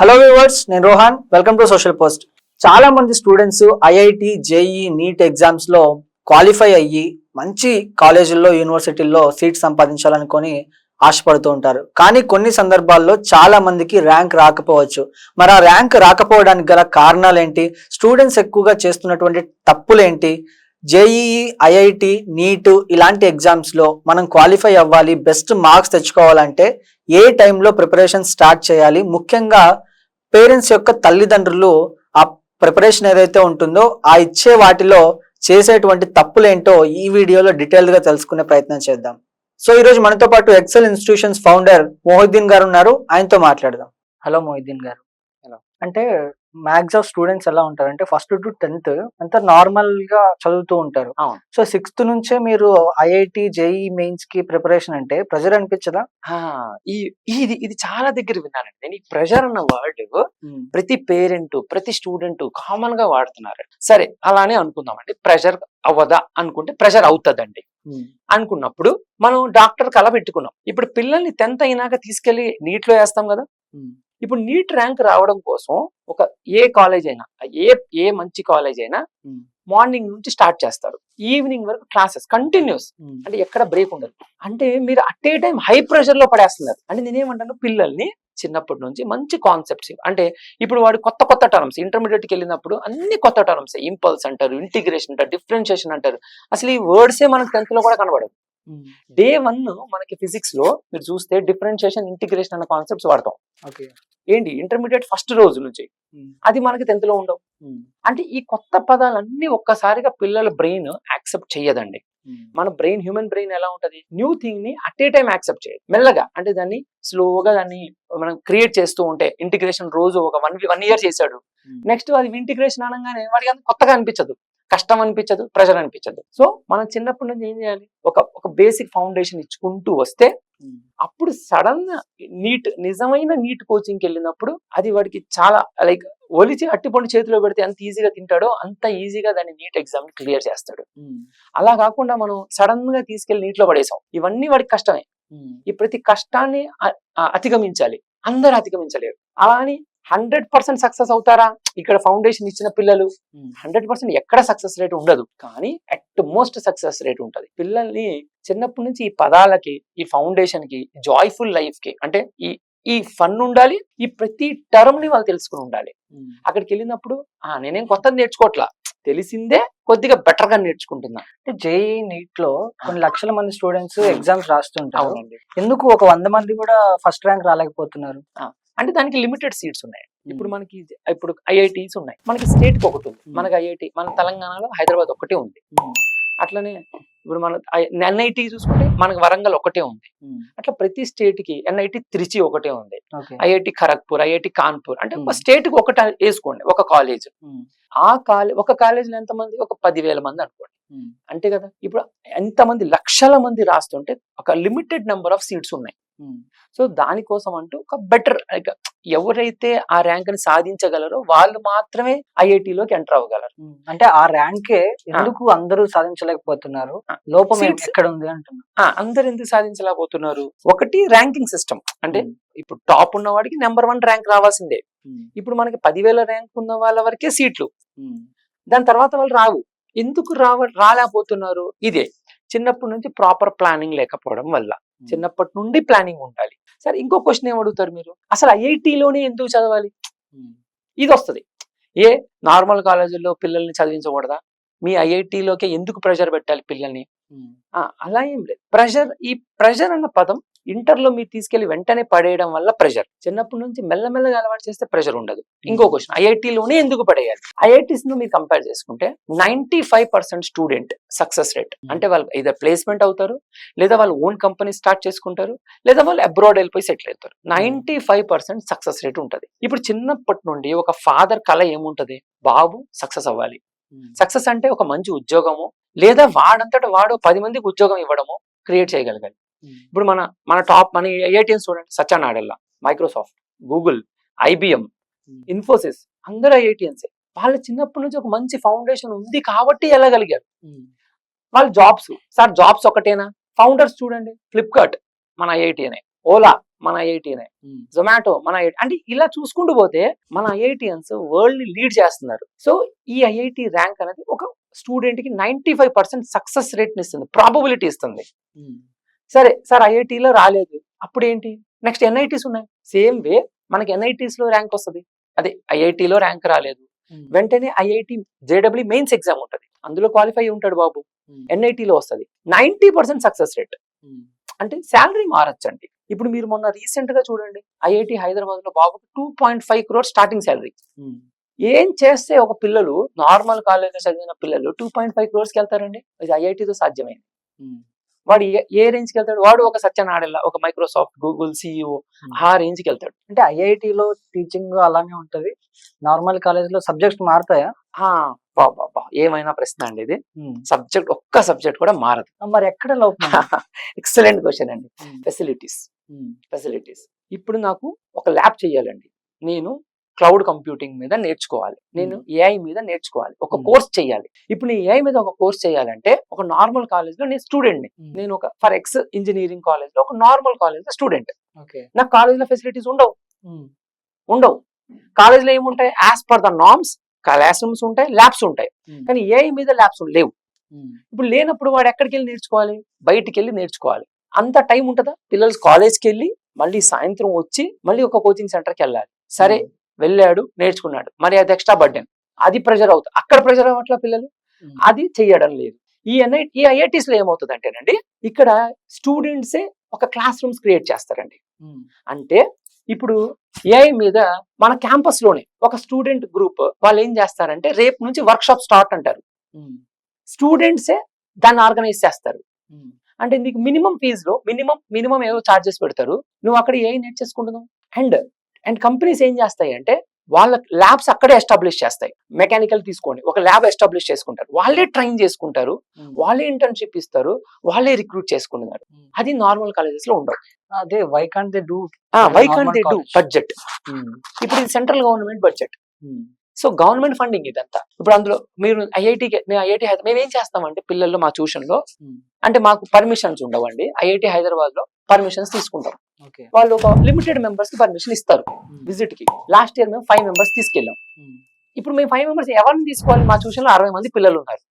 Hello viewers, నేను Rohan. Welcome to social post. చాలా మంది students IIT, JEE, NEET exams లో క్వాలిఫై అయ్యి మంచి కాలేజీల్లో, యూనివర్సిటీల్లో సీట్ సంపాదించాలనుకొని ఆశపడుతూ ఉంటారు. కానీ కొన్ని సందర్భాల్లో చాలా మందికి ర్యాంక్ రాకపోవచ్చు. మరి ఆ ర్యాంక్ రాకపోవడానికి గల కారణాలు ఏంటి? స్టూడెంట్స్ ఎక్కువగా చేస్తున్నటువంటి తప్పులేంటి? జేఈఈ, ఐఐటి, నీట్ ఇలాంటి ఎగ్జామ్స్ లో మనం క్వాలిఫై అవ్వాలి, బెస్ట్ మార్క్స్ తెచ్చుకోవాలంటే ఏ టైంలో ప్రిపరేషన్ స్టార్ట్ చేయాలి? ముఖ్యంగా పేరెంట్స్ యొక్క తల్లిదండ్రులు ఆ ప్రిపరేషన్ ఏదైతే ఉంటుందో ఆ ఇచ్చే వాటిలో చేసేటువంటి తప్పులేంటో ఈ వీడియోలో డీటెయిల్ గా తెలుసుకునే ప్రయత్నం చేద్దాం. సో ఈ రోజు మనతో పాటు ఎక్సెల్ ఇన్స్టిట్యూషన్స్ ఫౌండర్ మొహిద్దీన్ గారు ఉన్నారు. ఆయనతో మాట్లాడదాం. హలో మొహిద్దీన్ గారు. హలో. అంటే మ్యాక్స్ ఆఫ్ స్టూడెంట్స్ ఎలా ఉంటారంటే ఫస్ట్ టు 10th అంతా నార్మల్ గా చదువుతూ ఉంటారు. అవును. సో 6th నుంచే మీరు ఐఐటి, జేఈ మెయిన్స్ కి ప్రిపరేషన్ అంటే ప్రెజర్ అనిపించదా? ఆ! ఈ ఇది చాలా దగ్గర విన్నానండి. నేను ఈ ప్రెషర్ అన్న వర్డ్ ప్రతి పేరెంట్, ప్రతి స్టూడెంట్ కామన్ గా వాడుతున్నారు. సరే అలానే అనుకుందామండి. ప్రెషర్ అవ్వదా అనుకుంటే ప్రెషర్ అవుతదండి. అనుకున్నప్పుడు మనం డాక్టర్ కల పెట్టుకున్నాం. ఇప్పుడు పిల్లల్ని 10th అయినాక తీసుకెళ్లి నీట్ లో వేస్తాం కదా. ఇప్పుడు నీట్ ర్యాంక్ రావడం కోసం ఒక ఏ కాలేజ్ అయినా, ఏ మంచి కాలేజ్ అయినా మార్నింగ్ నుంచి స్టార్ట్ చేస్తారు. ఈవినింగ్ వరకు క్లాసెస్ కంటిన్యూస్, అంటే ఎక్కడ బ్రేక్ ఉండదు. అంటే మీరు at a time high pressure లో పడేస్తున్నారు. అంటే నేనేమంటాను, పిల్లల్ని చిన్నప్పటి నుంచి మంచి కాన్సెప్ట్స్, అంటే ఇప్పుడు వాడు కొత్త టర్మ్స్ ఇంటర్మీడియట్కి వెళ్ళినప్పుడు అన్ని కొత్త టర్మ్స్, ఇంపల్స్ అంటారు, ఇంటిగ్రేషన్ అంటారు, డిఫరెన్షియేషన్ అంటారు. అసలు ఈ వర్డ్సే మనకు 10th లో కూడా కనబడదు. డే 1 మనకి ఫిజిక్స్ లో మీరు చూస్తే డిఫరెన్షియేషన్, ఇంటిగ్రేషన్ అన్న కాన్సెప్ట్స్ వాడతాం. ఏంటి ఇంటర్మీడియట్ ఫస్ట్ రోజు నుంచి అది మనకి 10th లో ఉండవు. అంటే ఈ కొత్త పదాలన్నీ ఒక్కసారిగా పిల్లల బ్రెయిన్ యాక్సెప్ట్ చెయ్యదండి. మన బ్రెయిన్, హ్యూమన్ బ్రెయిన్ ఎలా ఉంటది, న్యూ థింగ్ ని అట్ ఏ టైం యాక్సెప్ట్ చేయదు. మెల్లగా, అంటే దాన్ని స్లోగా దాన్ని మనం క్రియేట్ చేస్తూ ఉంటే, ఇంటిగ్రేషన్ రోజు ఒక 1 year చేశాడు, నెక్స్ట్ అది ఇంటిగ్రేషన్ అనగానే వాడికి అంత కొత్తగా అనిపించదు, కష్టం అనిపించదు, ప్రెషర్ అనిపించదు. సో మనం చిన్నప్పటి నుంచి ఏం చేయాలి, ఒక బేసిక్ ఫౌండేషన్ ఇచ్చుకుంటూ వస్తే అప్పుడు సడన్ నీట్, నిజమైన నీట్ కోచింగ్కి వెళ్ళినప్పుడు అది వాడికి చాలా లైక్ ఒలిచి అట్టిపండు చేతిలో పెడితే ఎంత ఈజీగా తింటాడో అంత ఈజీగా దాన్ని నీట్ ఎగ్జామ్ క్లియర్ చేస్తాడు. అలా కాకుండా మనం సడన్ గా తీసుకెళ్లి నీట్ లో పడేసాం, ఇవన్నీ వాడికి కష్టమే. ఈ ప్రతి కష్టాన్ని అధిగమించాలి, అందరూ అధిగమించలేరు. అలా అని 100% సక్సెస్ అవుతారా? ఇక్కడ ఫౌండేషన్ ఇచ్చిన పిల్లలు 100% ఎక్కడ సక్సెస్ రేట్ ఉండదు, కానీ అట్ మోస్ట్ సక్సెస్ రేట్ ఉంటది. పిల్లల్ని చిన్నప్పటి నుంచి ఈ పదాలకి, ఈ ఫౌండేషన్ కి, జాయ్ఫుల్ లైఫ్ కి, అంటే ఈ ఫన్ ఉండాలి, ఈ ప్రతి టర్మ్ ని వాళ్ళు తెలుసుకుని ఉండాలి. అక్కడికి వెళ్ళినప్పుడు నేనేం కొత్తది నేర్చుకోవట్లా, తెలిసిందే కొద్దిగా బెటర్ గా నేర్చుకుంటున్నా. అంటే జేఈ, నీట్ లో కొన్ని లక్షల మంది స్టూడెంట్స్ ఎగ్జామ్స్ రాస్తుంటారు. అవునండి. ఎందుకు ఒక 100 మంది కూడా ఫస్ట్ ర్యాంక్ రాలేకపోతున్నారు? అంటే దానికి లిమిటెడ్ సీట్స్ ఉన్నాయి. ఇప్పుడు ఐఐటీస్ ఉన్నాయి, మనకి స్టేట్ కి ఒకటి ఉంది. మనకి ఐఐటి మన తెలంగాణలో హైదరాబాద్ ఒకటే ఉంది. అట్లనే ఇప్పుడు మన ఎన్ఐటి చూసుకుంటే మనకి వరంగల్ ఒకటే ఉంది. అట్లా ప్రతి స్టేట్ కి ఎన్ఐటి త్రిచి ఒకటే ఉంది, ఐఐటి ఖరగ్పూర్, ఐఐటి కాన్పూర్, అంటే ఒక స్టేట్ కి ఒకటి వేసుకోండి ఒక కాలేజ్. ఒక కాలేజ్ లో ఎంతమంది, ఒక 10,000 మంది అనుకోండి, అంతే కదా. ఇప్పుడు ఎంతమంది లక్షల మంది రాస్తుంటే ఒక లిమిటెడ్ నెంబర్ ఆఫ్ సీట్స్ ఉన్నాయి. సో దానికోసం అంటూ ఒక బెటర్, ఎవరైతే ఆ ర్యాంక్ ని సాధించగలరో వాళ్ళు మాత్రమే ఐఐటిలోకి ఎంటర్ అవ్వగలరు. అంటే ఆ ర్యాంకే ఎందుకు అందరూ సాధించలేకపోతున్నారు, లోపం ఎక్కడ ఉంది అంటున్నా. అందరు ఎందుకు సాధించలేకపోతున్నారు? ఒకటి ర్యాంకింగ్ సిస్టమ్, అంటే ఇప్పుడు టాప్ ఉన్న వాడికి నెంబర్ 1 ర్యాంక్ రావాల్సిందే. ఇప్పుడు మనకి 10,000 ర్యాంక్ ఉన్న వాళ్ళ వరకే సీట్లు, దాని తర్వాత వాళ్ళు రావు. ఎందుకు రాలేకపోతున్నారు? ఇదే చిన్నప్పటి నుంచి ప్రాపర్ ప్లానింగ్ లేకపోవడం వల్ల. చిన్నప్పటి నుండి ప్లానింగ్ ఉండాలి. సరే, ఇంకో క్వశ్చన్ ఏం అడుగుతారు మీరు, అసలు ఐఐటిలోనే ఎందుకు చదవాలి? ఇది వస్తుంది. నార్మల్ కాలేజీల్లో పిల్లల్ని చదివించకూడదా? మీ ఐఐటిలోకే ఎందుకు ప్రెషర్ పెట్టాలి పిల్లల్ని? అలా ఏం లేదు. ఈ ప్రెషర్ అన్న పదం ఇంటర్లో మీరు తీసుకెళ్లి వెంటనే పడేయడం వల్ల ప్రెషర్. చిన్నప్పటి నుంచి మెల్లమెల్లగా అలవాటు చేస్తే ప్రెషర్ ఉండదు. ఇంకో క్వశ్చన్, ఐఐటిలోనే ఎందుకు పడేయాలి? ఐఐటీస్ ను మీరు కంపేర్ చేసుకుంటే 95% స్టూడెంట్ సక్సెస్ రేట్, అంటే వాళ్ళు ఇదే ప్లేస్మెంట్ అవుతారు, లేదా వాళ్ళు ఓన్ కంపెనీ స్టార్ట్ చేసుకుంటారు, లేదా వాళ్ళు అబ్రాడ్ వెళ్ళిపోయి సెటిల్ అవుతారు. 95% సక్సెస్ రేట్ ఉంటుంది. ఇప్పుడు చిన్నప్పటి నుండి ఒక ఫాదర్ కళ ఏముంటది, బాబు సక్సెస్ అవ్వాలి. సక్సెస్ అంటే ఒక మంచి ఉద్యోగము, లేదా వాడంతటా వాడు 10 మందికి ఉద్యోగం ఇవ్వడము క్రియేట్ చేయగలగాలి. ఇప్పుడు మన టాప్ ఐఐటీఎన్ చూడండి, సత్య నాడెల్లా, మైక్రోసాఫ్ట్, గూగుల్, ఐబిఎం, ఇన్ఫోసిస్, అందరూ ఐఐటీఎన్సే. వాళ్ళు చిన్నప్పటి నుంచి ఒక మంచి ఫౌండేషన్ ఉంది కాబట్టి వెళ్ళగలిగారు. వాళ్ళు జాబ్స్ ఒకటేనా? ఫౌండర్స్ చూడండి, ఫ్లిప్కార్ట్ మన ఐఐటీఎనే, ఓలా మన ఐఐటీనే, జొమాటో మన అంటే ఇలా చూసుకుంటూ పోతే మన ఐఐటియన్స్ వరల్డ్ ని లీడ్ చేస్తున్నారు. సో ఈ ఐఐటి ర్యాంక్ అనేది ఒక స్టూడెంట్ కి 95% సక్సెస్ రేట్ ని ఇస్తుంది, ప్రాబబిలిటీ ఇస్తుంది. సరే సార్ ఐఐటీలో రాలేదు, అప్పుడు ఏంటి? నెక్స్ట్ ఎన్ఐటీస్ ఉన్నాయి. సేమ్ వే మనకి ఎన్ఐటీస్ లో ర్యాంక్ వస్తుంది. అదే ఐఐటీలో ర్యాంక్ రాలేదు, వెంటనే ఐఐటి జేడబ్ల్యూ మెయిన్స్ ఎగ్జామ్ ఉంటుంది, అందులో క్వాలిఫై ఉంటాడు బాబు, ఎన్ఐటీలో వస్తుంది. 90% సక్సెస్ రేట్. అంటే శాలరీ మారచ్చండి. ఇప్పుడు మీరు మొన్న రీసెంట్ గా చూడండి, ఐఐటి హైదరాబాద్ లో బాబు 2.5 crores స్టార్టింగ్ శాలరీ. ఏం చేస్తే ఒక పిల్లలు నార్మల్ కాలేజ్ చదివిన పిల్లలు 2.5 crores కి వెళ్తారండి? ఇది ఐఐటితో సాధ్యమైంది. వాడు ఏ రేంజ్ కి వెళ్తాడు? వాడు ఒక సత్యనాడెల్లా, ఒక మైక్రోసాఫ్ట్, గూగుల్ సిఇఓ ఆ రేంజ్ కి వెళ్తాడు. అంటే ఐఐటిలో టీచింగ్ అలానే ఉంటది, నార్మల్ కాలేజ్ లో సబ్జెక్ట్స్ మారుతాయా? బాబా ఏమైనా ప్రశ్న అండి ఇది. సబ్జెక్ట్ ఒక్క సబ్జెక్ట్ కూడా మారదు. మరి ఎక్కడ లోపం? ఎక్సలెంట్ క్వశ్చన్ అండి. ఫెసిలిటీస్ ఇప్పుడు నాకు ఒక ల్యాబ్ చేయాలండి, నేను క్లౌడ్ కంప్యూటింగ్ మీద నేర్చుకోవాలి, నేను ఏఐ మీద నేర్చుకోవాలి, ఒక కోర్స్ చేయాలి. ఇప్పుడు నేను ఏఐ మీద ఒక కోర్స్ చేయాలంటే ఒక నార్మల్ కాలేజ్ లో నేను స్టూడెంట్ ని, నేను ఒక ఫర్ ఎక్స్ ఇంజనీరింగ్ కాలేజ్ లో ఒక నార్మల్ కాలేజ్ లో స్టూడెంట్. నాకు కాలేజ్ లో ఫెసిలిటీస్ ఉండవు. కాలేజ్ లో ఏముంటాయి? As per the norms class rooms ఉంటాయి, ల్యాబ్స్ ఉంటాయి, కానీ ఏఐ మీద ల్యాబ్స్ లేవు. ఇప్పుడు లేనప్పుడు వాడు ఎక్కడికి వెళ్ళి నేర్చుకోవాలి? బయటికి వెళ్ళి నేర్చుకోవాలి. అంత టైం ఉంటుందా? పిల్లలు కాలేజ్కి వెళ్ళి మళ్ళీ సాయంత్రం వచ్చి మళ్ళీ ఒక కోచింగ్ సెంటర్కి వెళ్ళాలి. సరే వెళ్ళాడు, నేర్చుకున్నాడు, మరి అది ఎక్స్ట్రా బర్డెన్, అది ప్రెషర్ అవుతుంది. అక్కడ ప్రెషర్ అవ్వట్లా పిల్లలు, అది చెయ్యడం లేదు. ఈ ఐఐటీస్ లో ఏమవుతుంది అంటేనండి, ఇక్కడ స్టూడెంట్సే ఒక క్లాస్ రూమ్స్ క్రియేట్ చేస్తారండి. అంటే ఇప్పుడు ఏఐ మీద మన క్యాంపస్ లోనే ఒక స్టూడెంట్ గ్రూప్ వాళ్ళు ఏం చేస్తారంటే, రేపు నుంచి వర్క్ షాప్ స్టార్ట్ అంటారు, స్టూడెంట్సే దాన్ని ఆర్గనైజ్ చేస్తారు. అంటే నీకు మినిమం ఫీజు లో మినిమం ఏవో చార్జెస్ పెడతారు, నువ్వు అక్కడ ఏఐ నేర్చేసుకుంటున్నావు. అండ్ కంపెనీస్ ఏం చేస్తాయి అంటే, వాళ్ళ ల్యాబ్స్ అక్కడే ఎస్టాబ్లిష్ చేస్తాయి. మెకానికల్ తీసుకోండి, ఒక ల్యాబ్ ఎస్టాబ్లిష్ చేసుకుంటారు, వాళ్ళే ట్రైన్ చేసుకుంటారు, వాళ్ళే ఇంటర్న్షిప్ ఇస్తారు, వాళ్ళే రిక్రూట్ చేసుకుంటున్నారు. అది నార్మల్ కాలేజెస్ లో ఉండవు. అదే why can't they do budget. ఇప్పుడు ఇది central government budget, so government funding ఇదంతా. ఇప్పుడు అందులో మీరు ఐఐటి మేము ఏం చేస్తామంటే, పిల్లల్లో మా ట్యూషన్ లో అంటే మాకు పర్మిషన్స్ ఉండవండి. ఐఐటి హైదరాబాద్ లో పర్మిషన్స్ తీసుకుంటాం, వాళ్ళు ఒక లిమిటెడ్ మెంబర్స్ కి పర్మిషన్ ఇస్తారు విజిట్ కి. లాస్ట్ ఇయర్ మేము 5 members తీసుకెళ్ళాం. ఇప్పుడు మేము 5 members ఎవరిని తీసుకోవాలి? మా ట్యూషన్ లో 60 మంది పిల్లలు ఉన్నారు.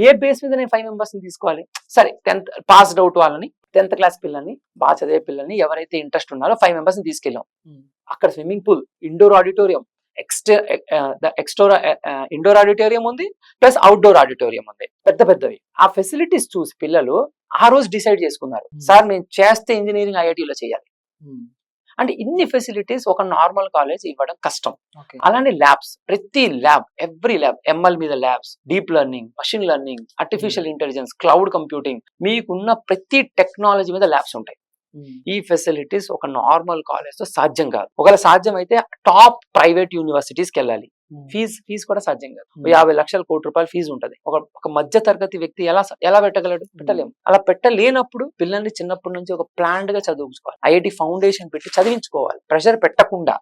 ఏ బేస్ మీద నేను 5 members ని తీసుకోవాలి? సరే 10th పాస్డ్ అవుట్ వాళ్ళని, 10th క్లాస్ పిల్లల్ని, బాగా చదివే పిల్లల్ని, ఎవరైతే ఇంట్రెస్ట్ ఉన్నారో 5 members ని తీసుకెళ్ళాం. అక్కడ swimming pool, indoor auditorium, indoor auditorium ఉంది, ప్లస్ అవుట్డోర్ ఆడిటోరియం ఉంది, పెద్దవి. ఆ ఫెసిలిటీస్ చూసి పిల్లలు ఆ రోజు డిసైడ్ చేసుకున్నారు, సార్ మేము చేస్తే ఇంజనీరింగ్ ఐఐటీలో చేయాలి. అంటే ఇన్ని ఫెసిలిటీస్ ఒక నార్మల్ కాలేజ్ ఇవ్వడం కష్టం. అలానే ల్యాబ్స్, ప్రతి ల్యాబ్, ఎవ్రీ ల్యాబ్, ఎంఎల్ మీద labs, deep learning, machine learning, artificial intelligence, cloud computing, మీకున్న ప్రతి టెక్నాలజీ మీద ల్యాబ్స్ ఉంటాయి. ఈ ఫెసిలిటీస్ ఒక నార్మల్ కాలేజ్ తో సాధ్యం కాదు. ఒకవేళ సాధ్యం అయితే టాప్ ప్రైవేట్ యూనివర్సిటీస్కి వెళ్ళాలి. ఫీజు కూడా సాధ్యం కాదు. 50 లక్షల కోటి రూపాయల ఫీజు ఉంటది. ఒక మధ్య తరగతి వ్యక్తి ఎలా పెట్టగలడు? పెట్టలేము. అలా పెట్టలేనప్పుడు పిల్లల్ని చిన్నప్పటి నుంచి ఒక ప్లాన్డ్ గా చదువుకోవాలి, ఐఐటి ఫౌండేషన్ పెట్టి చదివించుకోవాలి, ప్రెషర్ పెట్టకుండా.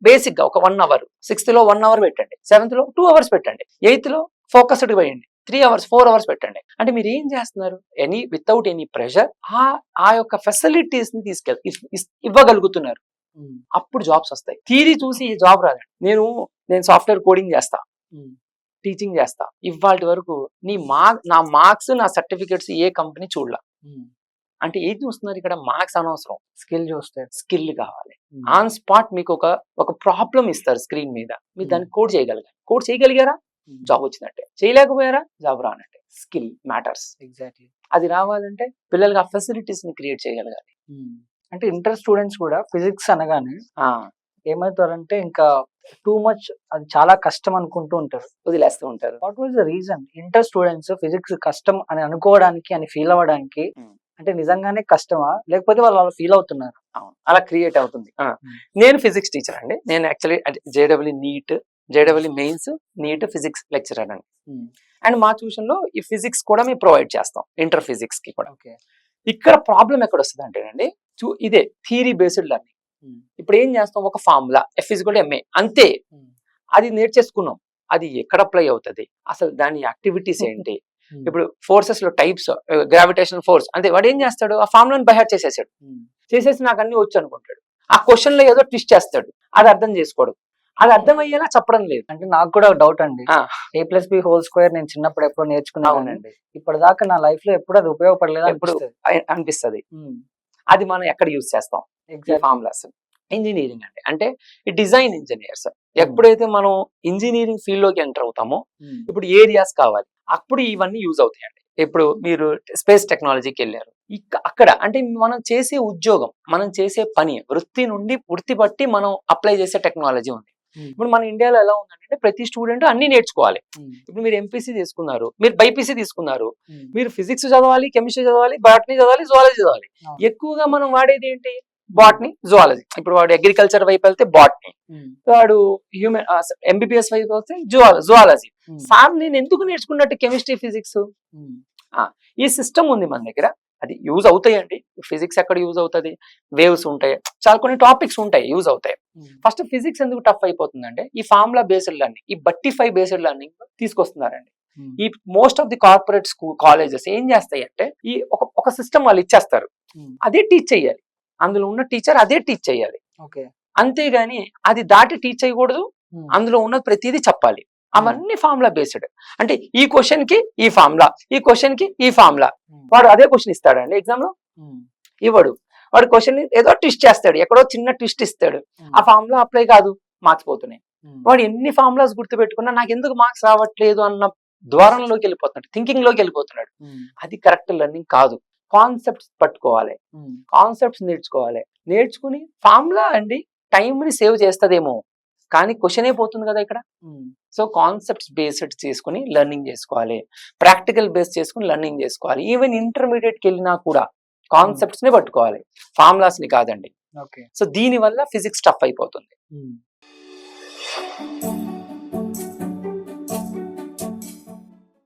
బేసిక్ గా ఒక 1 hour, 6th లో 1 hour పెట్టండి, 7th లో 2 hours పెట్టండి, 8th లో ఫోకస్డ్ వేయండి, 3 hours 4 hours పెట్టండి. అంటే మీరు ఏం చేస్తున్నారు? వితౌట్ ఎనీ ప్రెషర్ ఆ యొక్క ఫెసిలిటీస్ ని ఇవ్వగలుగుతున్నారు. అప్పుడు జాబ్స్ వస్తాయి. థియరీ చూసి జాబ్ రాదండి. నేను సాఫ్ట్వేర్ కోడింగ్ చేస్తా, టీచింగ్ చేస్తా, ఇవాళ వరకు నా మార్క్స్, నా సర్టిఫికెట్స్ ఏ కంపెనీ చూడలా. అంటే ఏం చూస్తున్నారు ఇక్కడ? మార్క్స్ అనవసరం, స్కిల్ చూస్తారు. స్కిల్ కావాలి. ఆన్ స్పాట్ మీకు ఒక ప్రాబ్లం ఇస్తారు స్క్రీన్ మీద, మీరు దాన్ని కోడ్ చేయగలిగారా? జాబ్ వచ్చినట్టే. చేయలేకపోయారా? జాబ్ రానట్టే. Skill matters. ఎగ్జాక్ట్లీ. అది రావాలంటే పిల్లలకి ఆ ఫెసిలిటీస్ ని క్రియేట్ చేయగలగాలి. అంటే ఇంటర్ స్టూడెంట్స్ కూడా ఫిజిక్స్ అనగానే ఏమవుతారంటే, ఇంకా టూ మచ్, అది చాలా కష్టం అనుకుంటూ ఉంటారు, వదిలేస్తూ ఉంటారు. What was the reason inter students physics కష్టం అని అనుకోవడానికి, అని ఫీల్ అవ్వడానికి? అంటే నిజంగానే కష్టమా, లేకపోతే వాళ్ళు ఫీల్ అవుతున్నారు? అలా క్రియేట్ అవుతుంది. నేను ఫిజిక్స్ టీచర్ అండి. నేను యాక్చువల్లీ జేడబ్ల్యూ నీట్, జేడబ్ల్యూ మెయిన్స్, నీట్ ఫిజిక్స్ లెక్చరర్ అండి. అండ్ మా ట్యూషన్ లో ఈ ఫిజిక్స్ కూడా మేము ప్రొవైడ్ చేస్తాం, ఇంటర్ ఫిజిక్స్ కి కూడా. ఇక్కడ ప్రాబ్లం ఎక్కడ వస్తుంది అంటేనండి, ఇదే థియరీ బేస్డ్ లెర్నింగ్. ఇప్పుడు ఏం చేస్తాం? ఒక ఫార్ములా F=ma అంతే, అది నేర్చేసుకున్నాం. అది ఎక్కడ అప్లై అవుతుంది, అసలు దాని యాక్టివిటీస్ ఏంటి? ఇప్పుడు ఫోర్సెస్ లో టైప్స్, గ్రావిటేషనల్ ఫోర్స్, అంతే. వాడు ఏం చేస్తాడు? ఆ ఫార్ములాని బైహార్ట్ చేసేసాడు. చేసేసి నాకు అన్ని వచ్చు అనుకుంటాడు. ఆ క్వశ్చన్ లో ఏదో ట్విస్ట్ చేస్తాడు, అది అర్థం చేసుకోవడం, అది అర్థమయ్యేలా చెప్పడం లేదు. అంటే నాకు కూడా డౌట్ అండి, ఆ, a+b² నేను చిన్నప్పుడు ఎప్పుడో నేర్చుకున్నాను, అవునండి. ఇప్పటిదాకా నా లైఫ్ లో ఎప్పుడు అది ఉపయోగపడలేదు ఎప్పుడు అనిపిస్తది. అది మనం ఎక్కడ యూజ్ చేస్తాం? ఈ ఎగ్జాక్ట్. ఫార్ములాస్. ఇంజనీరింగ్ అంటే ఈ డిజైన్ ఇంజనీర్స్ ఎప్పుడైతే మనం ఇంజనీరింగ్ ఫీల్డ్ లోకి ఎంటర్ అవుతామో, ఇప్పుడు ఏరియాస్ కావాలి, అప్పుడు ఇవన్నీ యూజ్ అవుతాయండి. ఇప్పుడు మీరు స్పేస్ టెక్నాలజీకి వెళ్ళారు, అక్కడ అంటే మనం చేసే ఉద్యోగం, మనం చేసే పని, వృత్తి బట్టి మనం అప్లై చేసే టెక్నాలజీ ఉంది. ఇప్పుడు మన ఇండియాలో ఎలా ఉందంటే ప్రతి స్టూడెంట్ అన్ని నేర్చుకోవాలి. ఇప్పుడు మీరు ఎంపీసీ తీసుకున్నారు, మీరు బైపీసీ తీసుకున్నారు, మీరు ఫిజిక్స్ చదవాలి, కెమిస్ట్రీ చదవాలి, బాటనీ చదవాలి, జువాలజీ చదవాలి. ఎక్కువగా మనం వాడేది ఏంటి? Botany, zoology. ఇప్పుడు వాడు అగ్రికల్చర్ వైపు వెళ్తే బాటనీ, వాడు హ్యూమన్ ఎంబీబీఎస్ వైపు వెళ్తే జువాలజీ. సార్ నేను ఎందుకు నేర్చుకున్నట్టు కెమిస్ట్రీ, ఫిజిక్స్? ఈ సిస్టమ్ ఉంది మన దగ్గర, అది యూజ్ అవుతాయండి. ఫిజిక్స్ ఎక్కడ యూజ్ అవుతుంది? వేవ్స్ ఉంటాయి, చాలా కొన్ని టాపిక్స్ ఉంటాయి యూజ్ అవుతాయి. ఫస్ట్ ఫిజిక్స్ ఎందుకు టఫ్ అయిపోతుందంటే ఈ ఫార్ములా బేస్డ్ లెర్నింగ్, ఈ బట్టిఫై బేస్డ్ లెర్నింగ్ తీసుకొస్తున్నారండి. ఈ most of the corporate colleges ఏం చేస్తాయి అంటే ఈ ఒక సిస్టమ్ వాళ్ళు ఇచ్చేస్తారు, అదే టీచ్ చేయాలి, అందులో ఉన్న టీచర్ అదే టీచ్ చేయాలి. అంతేగాని అది దాటి టీచ్ చేయకూడదు, అందులో ఉన్న ప్రతిదీ చెప్పాలి. అవన్నీ ఫార్ములా బేస్డ్. అంటే ఈ క్వశ్చన్ కి ఈ ఫార్ములా, ఈ క్వశ్చన్ కి ఈ ఫార్ములా. వాడు అదే క్వశ్చన్ ఇస్తాడండి ఎగ్జామ్ లో? ఇవ్వడు. వాడు క్వశ్చన్ ఏదో ట్విస్ట్ చేస్తాడు, ఎక్కడో చిన్న ట్విస్ట్ ఇస్తాడు, ఆ ఫార్ములా అప్లై కాదు, మార్క్స్ పోతున్నాయి. వాడు ఎన్ని ఫార్ములాస్ గుర్తు పెట్టుకున్నా నాకు ఎందుకు మార్క్స్ రావట్లేదు అన్న ద్వారంలోకి వెళ్ళిపోతున్నాడు, థింకింగ్ లోకి వెళ్ళిపోతున్నాడు. అది కరెక్ట్ లెర్నింగ్ కాదు. కాన్సెప్ట్స్ పట్టుకోవాలి, కాన్సెప్ట్స్ నేర్చుకోవాలి. నేర్చుకుని ఫార్ములా అండి టైంని సేవ్ చేస్తుందేమో, కానీ క్వశ్చన్ అయిపోతుంది కదా ఇక్కడ. సో కాన్సెప్ట్స్ బేస్డ్ చేసుకుని లెర్నింగ్ చేసుకోవాలి, ప్రాక్టికల్ బేస్ చేసుకుని లెర్నింగ్ చేసుకోవాలి. ఈవెన్ ఇంటర్మీడియట్కి వెళ్ళినా కూడా కాన్సెప్ట్స్ ని పట్టుకోవాలి, ఫార్ములాస్ ని కాదండి. సో దీని వల్ల ఫిజిక్స్ టఫ్ అయిపోతుంది.